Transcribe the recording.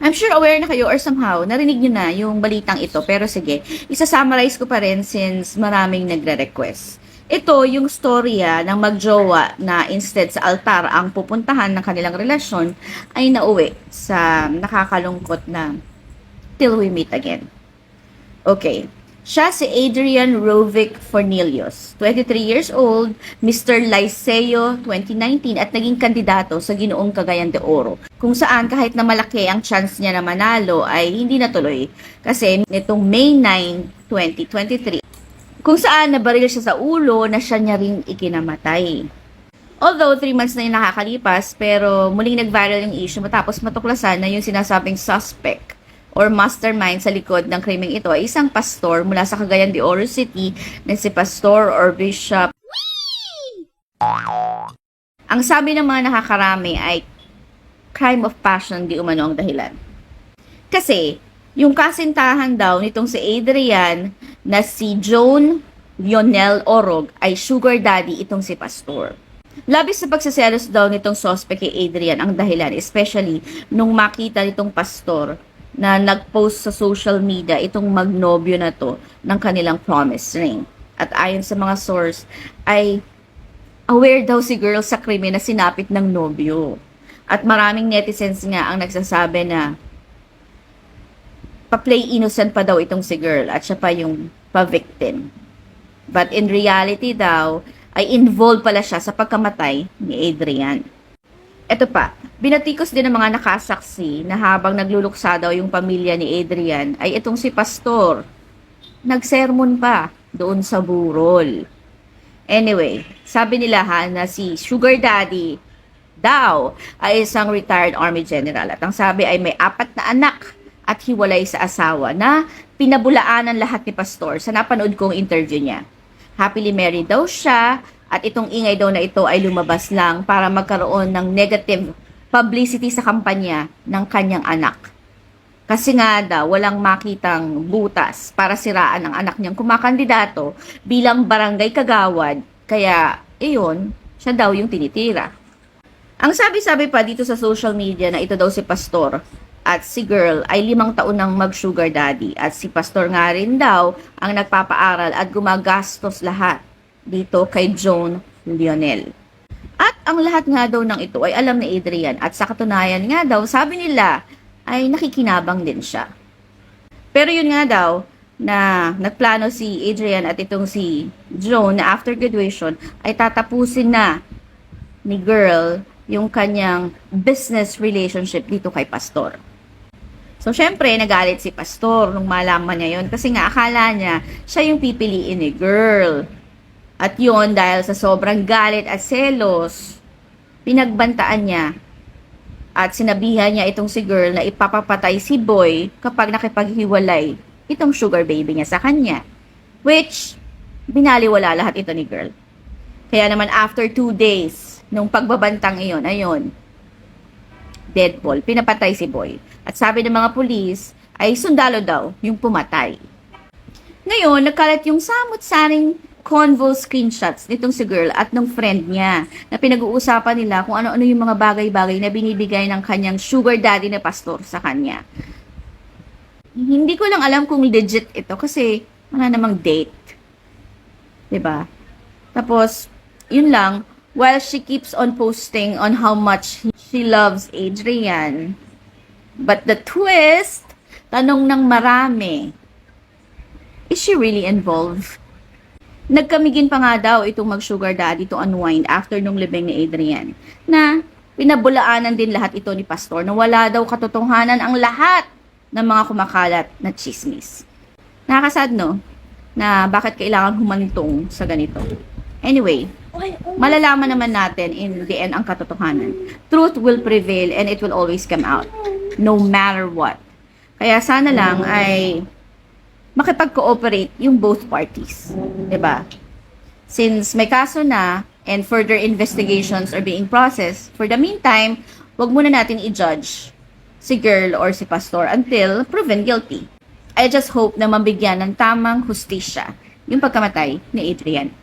I'm sure aware na kayo or somehow narinig nyo na yung balitang ito. Pero sige, isa-summarize ko pa rin since maraming nagre-request. Ito yung storya ng magjowa na instead sa altar ang pupuntahan ng kanilang relasyon ay nauwi sa nakakalungkot na till we meet again. Okay. Siya si Adrian Rovic Fornelius, 23 years old, Mr. Liceo 2019 at naging kandidato sa Ginoong Cagayan de Oro. Kung saan kahit na malaki ang chance niya na manalo ay hindi natuloy kasi nitong May 9, 2023 kung saan nabaril siya sa ulo na siya niya ring ikinamatay. Although 3 months na yung nakakalipas pero muling nag-viral yung issue matapos matuklasan na yung sinasabing suspect or mastermind sa likod ng krimeng ito ay isang pastor mula sa Cagayan de Oro City na si Pastor or Bishop. Ang sabi ng mga nakakarami ay crime of passion di umano ang dahilan. Kasi yung kasintahan daw nitong si Adrian na si Joan Lionel Orog ay sugar daddy itong si Pastor. Labis sa pagsaselos daw nitong suspect kay Adrian ang dahilan, especially nung makita nitong pastor na nag-post sa social media itong magnobyo na to ng kanilang promise ring. At ayon sa mga source, ay aware daw si girl sa krimen na sinapit ng nobyo. At maraming netizens nga ang nagsasabi na pa-play innocent pa daw itong si girl at siya pa yung pa-victim. But in reality daw, ay involved pala siya sa pagkamatay ni Adrian. Ito pa, binatikos din ng mga nakasaksi na habang nagluluksa daw yung pamilya ni Adrian ay itong si Pastor. Nagsermon pa doon sa burol. Anyway, sabi nila na si Sugar Daddy daw ay isang retired Army General. At ang sabi ay may 4 na anak at hiwalay sa asawa na pinabulaanan lahat ni Pastor sa napanood kong interview niya. Happily married daw siya. At itong ingay daw na ito ay lumabas lang para magkaroon ng negative publicity sa kampanya ng kanyang anak. Kasi nga daw, walang makitang butas para siraan ang anak niyang kumakandidato bilang barangay kagawad. Kaya, iyon, siya daw yung tinitira. Ang sabi-sabi pa dito sa social media na ito daw si Pastor at si girl ay 5 taon nang mag-sugar daddy. At si Pastor nga rin daw ang nagpapaaral at gumagastos lahat dito kay Joan Lionel. At ang lahat nga daw ng ito ay alam ni Adrian at sa katunayan nga daw, sabi nila ay nakikinabang din siya. Pero yun nga daw na nagplano si Adrian at itong si Joan na after graduation ay tatapusin na ni girl yung kanyang business relationship dito kay Pastor. So, syempre, nagalit si Pastor nung malaman niya yun kasi nga akala niya siya yung pipiliin ni girl. At yon dahil sa sobrang galit at selos, pinagbantaan niya at sinabihan niya itong si girl na ipapapatay si boy kapag nakipaghiwalay itong sugar baby niya sa kanya. Which, binaliwala lahat ito ni girl. Kaya naman after 2 days, nung pagbabantang iyon, ayun, deadball, pinapatay si boy. At sabi ng mga pulis, ay sundalo daw yung pumatay. Ngayon, nagkalat yung samot-saring convo screenshots nitong si girl at ng friend niya na pinag-uusapan nila kung ano-ano yung mga bagay-bagay na binibigay ng kanyang sugar daddy na pastor sa kanya. Hindi ko lang alam kung legit ito kasi wala namang date. 'Di ba? Tapos, yun lang, while she keeps on posting on how much she loves Adrian. But the twist, tanong ng marami, is she really involved? Nagkamigin pa nga daw itong mag-sugar daddy to unwind after nung libing ni Adrian na pinabulaanan din lahat ito ni Pastor na wala daw katotohanan ang lahat ng mga kumakalat na chismis. Nakakasad, no? Na bakit kailangan humantong sa ganito. Anyway, malalaman naman natin in the end ang katotohanan. Truth will prevail and it will always come out. No matter what. Kaya sana lang ay makipag-cooperate yung both parties. 'Di ba? Since may kaso na and further investigations are being processed, for the meantime, wag muna natin i-judge si girl or si pastor until proven guilty. I just hope na mabigyan ng tamang hustisya yung pagkamatay ni Adrian.